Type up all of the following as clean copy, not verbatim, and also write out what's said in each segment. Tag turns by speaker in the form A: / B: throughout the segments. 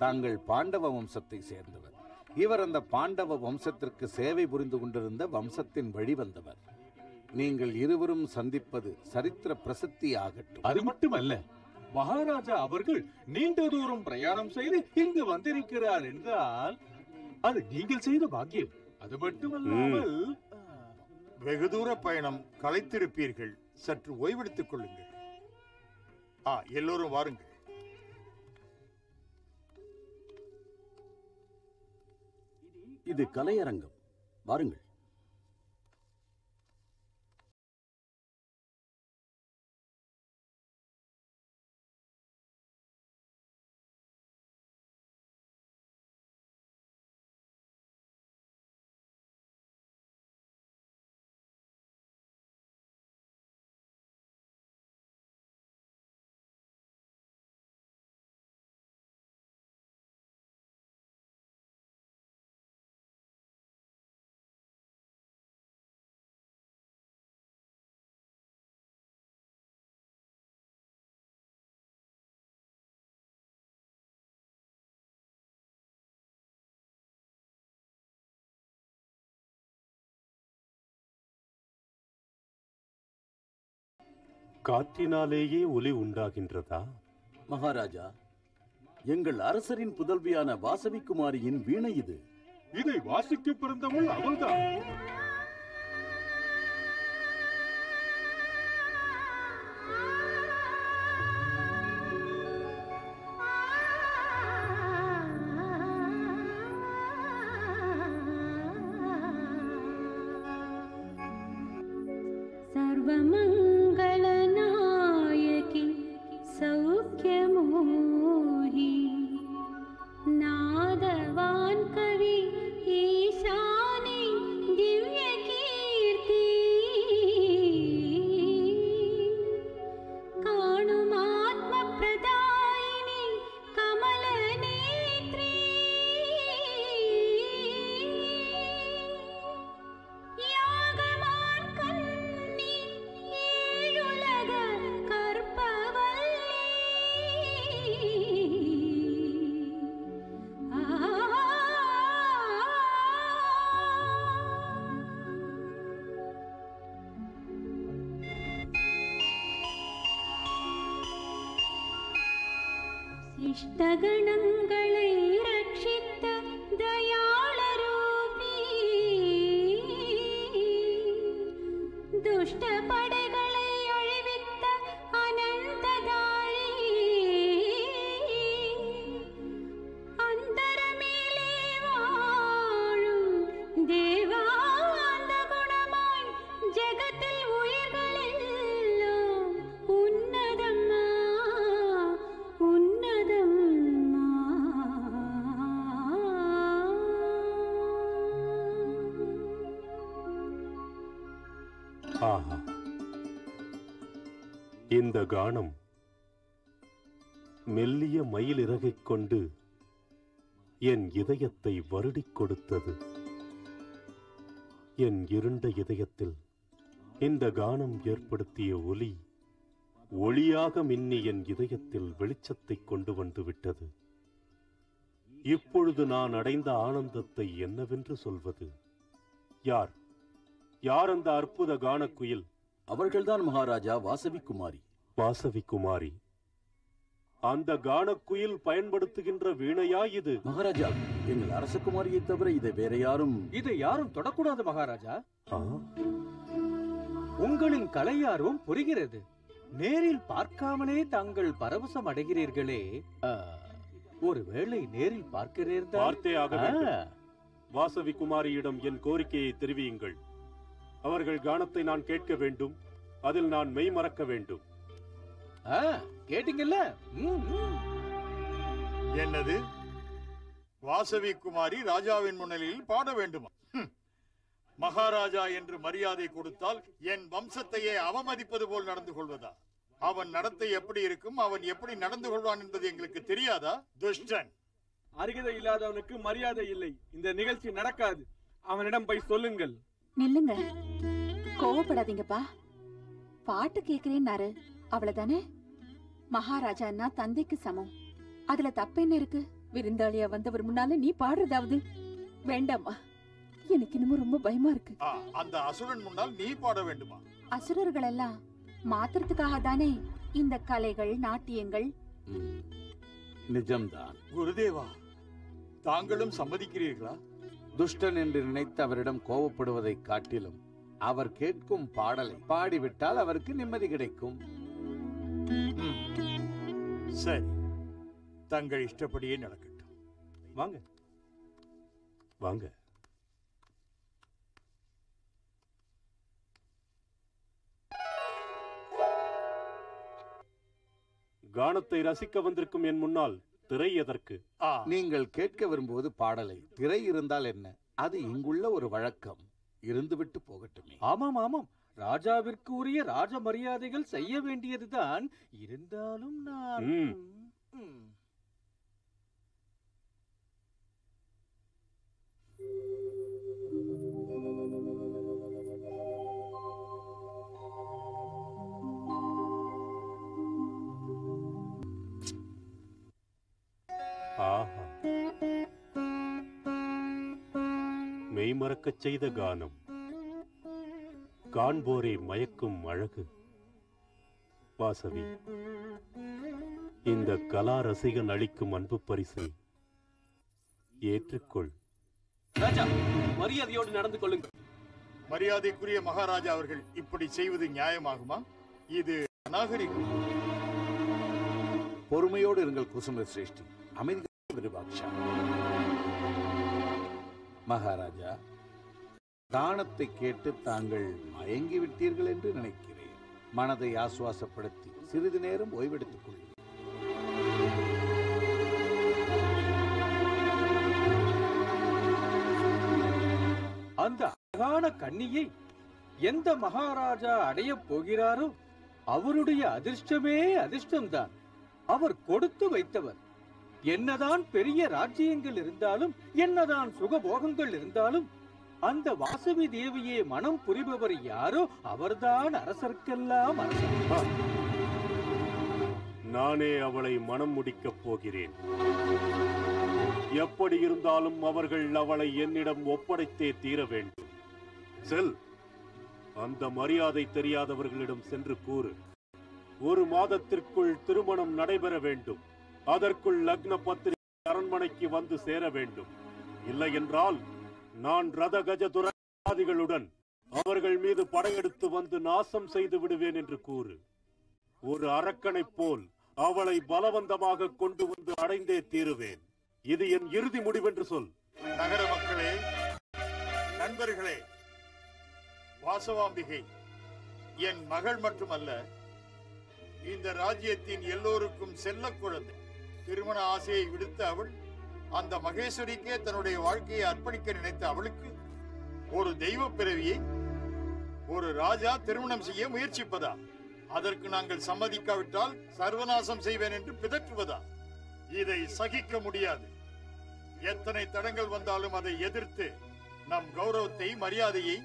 A: தாங்கள் பாண்டவ வம்சத்தை சேர்ந்தவர். இவர் அந்த பாண்டவ வம்சத்திற்கு சேவை புரிந்து கொண்டிருந்த வம்சத்தின் வழி வந்தவர். நீங்கள் இருவரும் சந்திப்பது சரித்திர பிரசித்தி ஆகட்டும்.
B: அது மட்டுமல்ல, மகாராஜா அவர்கள் நீண்ட தூரம் பிரயாணம் செய்து இங்கு வந்திருக்கிறார் என்றால் அது நீங்கள் செய்த பாக்கியம். அது மட்டுமல்லாமல்
C: வெகு தூர பயணம் களைத்திருப்பீர்கள், சற்று ஓய்வெடுத்துக் கொள்ளுங்கள். எல்லோரும் வாருங்கள்.
D: இது கலையரங்கம், வாருங்கள்.
E: காற்றினாலேயே ஒலி உண்டாகின்றதா?
D: மகாராஜா, எங்கள் அரசரின் புதல்வியான வாசவி குமாரியின் வீணை இது.
B: இதை வாசிக்க பிறந்தவள் அவள்தான்.
F: இஷ்டகணங்களை ரட்சித்த தயாளரூபி, துஷ்ட படைகளை அழிவித்த அனந்ததாழி, அந்தரமேலே வாழும் தேவாந்த குணமாய் ஜெகத்தில் உயிர்களெல்லாம் உன்னதம்மா உன்னதம்மா.
E: ஆஹா, இந்த கானம் மெல்லிய மயில் இறகைக் கொண்டு என் இதயத்தை வருடிக் கொடுத்தது. என் இருண்ட இதயத்தில் இந்த கானம் ஏற்படுத்திய ஒலி ஒளியாக மின்னி என் இதயத்தில் வெளிச்சத்தை கொண்டு வந்து விட்டது. இப்பொழுது நான் அடைந்த ஆனந்தத்தை என்னவென்று சொல்வது? யார் யார் அந்த அற்புத கானக்குயில்?
D: அவர்கள்தான் மகாராஜா, வாசவி குமாரி.
E: வாசவி குமாரி, அந்த கானக்குயில் பயன்படுத்துகின்ற வீணையா இது?
D: மகாராஜா, எங்கள் அரசகுமாரியை தவிர இதை வேற யாரும்
G: இதை யாரும் தொடக்கூடாது மகாராஜா. உங்களின் கலையாரும் புரிகிறது. நேரில் பார்க்காமலே தாங்கள் பரவசம் அடைகிறீர்களே, ஒருவேளை நேரில் பார்க்கிறீர்கள்.
E: பார்த்தே ஆக வேண்டும். வாசவி குமாரியிடம் என் கோரிக்கையை தெரிவியுங்கள். அவர்கள் கானத்தை நான் கேட்க வேண்டும், அதில் நான் மெய் மறக்க வேண்டும்.
G: கேட்டீங்கல்ல?
C: என்னது, வாசவி குமாரி ராஜாவின் முன்னிலையில் பாட வேண்டுமா? மகாராஜா என்று மரியாதை கொடுத்தால் என் வம்சத்தையே அவமதிப்பது போல் நடந்து கொள்வதா? அவன் நடத்தை எப்படி இருக்கும், அவன் எப்படி நடந்து கொள்வான் என்பது எங்களுக்கு தெரியாதா? துஷ்டன்!
H: அருகதை இல்லாதவனுக்கு மரியாதை இல்லை. இந்த நிகழ்ச்சி நடக்காது. அவனிடம் போய் சொல்லுங்கள்.
I: நில்லுங்க, கோவப்படாதீங்கப்பா. பாட்டு கேக்குறேன்னாரு, அவ்வளவுதானே? மகாராஜான்னா தந்தைக்கு சமம். அதுல தப்பு என்ன இருக்கு? விருந்தாளியா வந்தவர் முன்னால நீ பாடுறதாவது வேண்டாமா? எனக்கு இன்னமும் ரொம்ப பயமா இருக்கு.
C: அந்த அசுரன் முன்னால் நீ பாட வேண்டுமா?
I: அசுரர்கள் எல்லாம் மாத்திரத்துக்காக தானே இந்த கலைகள் நாட்டியங்கள்.
A: நிஜம்தான்.
C: குருதேவா, தாங்களும் சம்மதிக்கிறீர்களா?
A: துஷ்டன் என்று நினைத்து அவரிடம் கோபப்படுவதை காட்டிலும் அவர் கேட்கும் பாடலை பாடிவிட்டால் அவருக்கு நிம்மதி கிடைக்கும்.
C: சரி, தங்கள் இஷ்டப்படியே நடக்கட்டும்.
E: வாங்க வாங்க. கானத்தை ரசிக்க வந்திருக்கும் என் முன்னால் திரை எதற்கு?
A: நீங்கள் கேட்க விரும்புவது பாடலை. திரை இருந்தால் என்ன? அது இங்குள்ள ஒரு வழக்கம். இருந்துவிட்டு போகட்டுமே.
G: ஆமாம் ஆமாம், ராஜாவிற்கு உரிய ராஜ மரியாதைகள் செய்ய வேண்டியதுதான். இருந்தாலும் நான்
E: ஆஹா, மெய்மறக்கச் செய்த கானம், காண்போரை மயக்கும் அழகு. வாசவி, இந்த கலா ரசிகன் அளிக்கும் அன்பு பரிசை ஏற்றுக்கொள்.
J: ராஜா, மரியாதையோடு நடந்து கொள்ளுங்கள்.
C: மரியாதைக்குரிய மகாராஜா அவர்கள் இப்படி செய்வது நியாயமாகுமா? இது அநாகரிகம்.
A: பொறுமையோடு இருங்கள் குசும சிரேஷ்டி. அமைதி விருபாக்ஷா. மகாராஜா, தானத்தை கேட்டு தாங்கள் மயங்கி விட்டீர்கள் என்று நினைக்கிறேன். மனதை ஆசுவாசப்படுத்தி சிறிது நேரம் ஓய்வெடுத்துக் கொள்ளுங்கள்.
G: அந்த அழகான கன்னியை எந்த மகாராஜா அடைய போகிறாரோ அவருடைய அதிர்ஷ்டமே அதிர்ஷ்டம்தான். அவர் கொடுத்து வைத்தவர். என்னதான் பெரிய ராஜ்யங்கள் இருந்தாலும், என்னதான் சுகபோகங்கள் இருந்தாலும், அந்த வாசவி தேவியை மனம் புரிபவர் யாரோ அவர்தான் அரசர்க்கெல்லாம் அரசர்.
E: நானே அவளை மனம் முடிக்கப் போகிறேன். எப்படி இருந்தாலும் அவர்கள் அவளை என்னிடம் ஒப்படைத்தே தீர வேண்டும். செல், அந்த மரியாதை தெரியாதவர்களிடம் சென்று கூறு, 1 மாதத்திற்குள் திருமணம் நடைபெற வேண்டும். அதற்குள் லக்ன பத்திரிகை அரண்மனைக்கு வந்து சேர வேண்டும். இல்லை என்றால் நான் ரத கஜ துராதிகளுடன் அவர்கள் மீது படையெடுத்து வந்து நாசம் செய்து விடுவேன் என்று கூறு. ஒரு அரக்கனைப் போல் அவளை பலவந்தமாக கொண்டு வந்து அடைந்தே தீருவேன். இது என் இறுதி முடிவென்று சொல்.
C: நகர மக்களே, நண்பர்களே, வாசவாம்பிகை என் மகள் மட்டுமல்ல, இந்த ராஜ்யத்தின் எல்லோருக்கும் செல்ல குழந்தை. திருமண ஆசையை விடுத்த அவள் அந்த மகேஸ்வரிக்கே தன்னுடைய வாழ்க்கையை அர்ப்பணிக்க நினைத்த அவளுக்கு ஒரு தெய்வ பிறவியை ஒரு ராஜா திருமணம் செய்ய முயற்சிப்பதா? அதற்கு நாங்கள் சம்மதிக்காவிட்டால் சர்வநாசம் செய்வேன் என்று பிதற்றுவதா? இதை சகிக்க முடியாது. எத்தனை தடங்கள் வந்தாலும் அதை எதிர்த்து நம் கௌரவத்தை, மரியாதையை,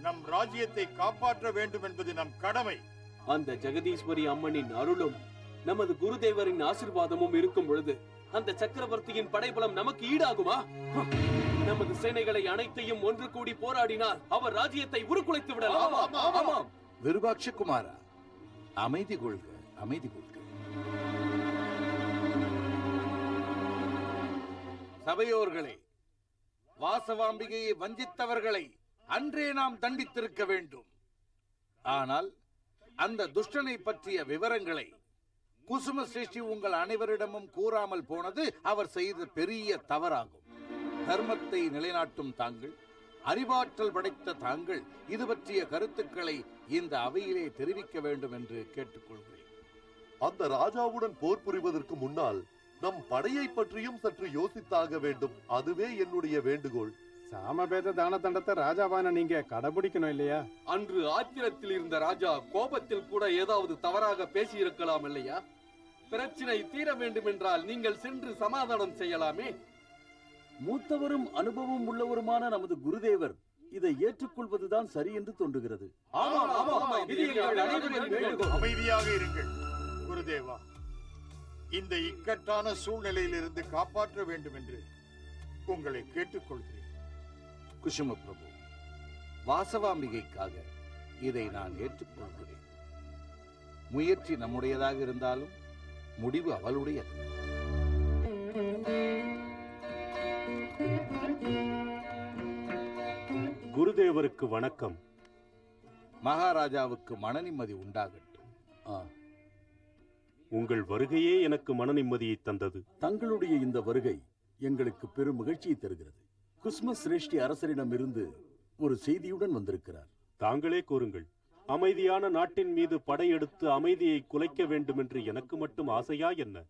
C: நம் ராஜ்யத்தை காப்பாற்ற வேண்டும் என்பது நம் கடமை.
J: அந்த ஜெகதீஸ்வரி அம்மனின் அருளும் நமது குருதேவரின் ஆசீர்வாதமும் இருக்கும் பொழுது அந்த சக்கரவர்த்தியின் படைபலம் நமக்கு ஈடாகுமா? நமது சேனைகளை அனைத்தையும் ஒன்று கூடி போராடினால் அவர் ராஜ்யத்தை உருக்குலைத்து விடலாம்.
A: விருபாட்ச குமாரா, அமைதி கொள்க, அமைதி கொள்க. சபையோர்களே, வாசவாம்பிகையை வஞ்சித்தவர்களை அன்றே நாம் தண்டித்திருக்க வேண்டும். ஆனால் அந்த துஷ்டனை பற்றிய விவரங்களை குசும சிரேஷ்டி உங்கள் அனைவரிடமும் கூறாமல் போனது அவர் செய்த பெரிய தவறாகும். தர்மத்தை நிலைநாட்டும் தாங்கள், அறிவாற்றல் படைத்த தாங்கள் இது பற்றிய கருத்துக்களை இந்த அவையிலே தெரிவிக்க வேண்டும் என்று கேட்டுக்கொள்கிறேன்.
K: அந்த ராஜாவுடன் போர் புரிவதற்கு முன்னால் நம் படையை பற்றியும் சற்று யோசித்தாக வேண்டும். அதுவே என்னுடைய வேண்டுகோள்.
L: சாமபேத தான தண்டத்தை ராஜாவான நீங்க கடைபிடிக்கணும் இல்லையா?
J: அன்று ஆத்திரத்தில் இருந்த ராஜா கோபத்தில் கூட ஏதாவது தவறாக பேசி இருக்கலாம் இல்லையா? பிரச்சனை தீர வேண்டும் என்றால் நீங்கள் சென்று சமாதானம் செய்யலாமே.
D: மூத்தவரும் அனுபவம் உள்ளவருமான நமது குருதேவர் இதை ஏற்றுக்கொள்வதுதான் சரி என்று தோன்றுகிறது.
C: அமைதியாக இருங்கள் குருதேவா. இந்த இக்கட்டான சூழ்நிலையிலிருந்து காப்பாற்ற வேண்டும் என்று உங்களை கேட்டுக்கொள்கிறேன்.
A: குசும பிரபு, வாசவாம்பிகைக்காக இதை நான் ஏற்றுக்கொள்கிறேன். முயற்சி நம்முடையதாக இருந்தாலும் முடிவு அவளுடையது.
E: குருதேவருக்கு வணக்கம்.
A: மகாராஜாவுக்கு மன நிம்மதி உண்டாகட்டும்.
E: உங்கள் வருகையே எனக்கு மன நிம்மதியை தந்தது.
D: தங்களுடைய இந்த வருகை எங்களுக்கு பெரும் மகிழ்ச்சியை தருகிறது. குஸ்ம சிரேஷ்டி அரசரிடமிருந்து ஒரு செய்தியுடன் வந்திருக்கிறார்.
E: தாங்களே கூறுங்கள். அமைதியான நாட்டின் மீது படையெடுத்து அமைதியை குலைக்க வேண்டும் என்று எனக்கு மட்டும் ஆசையா என்ன?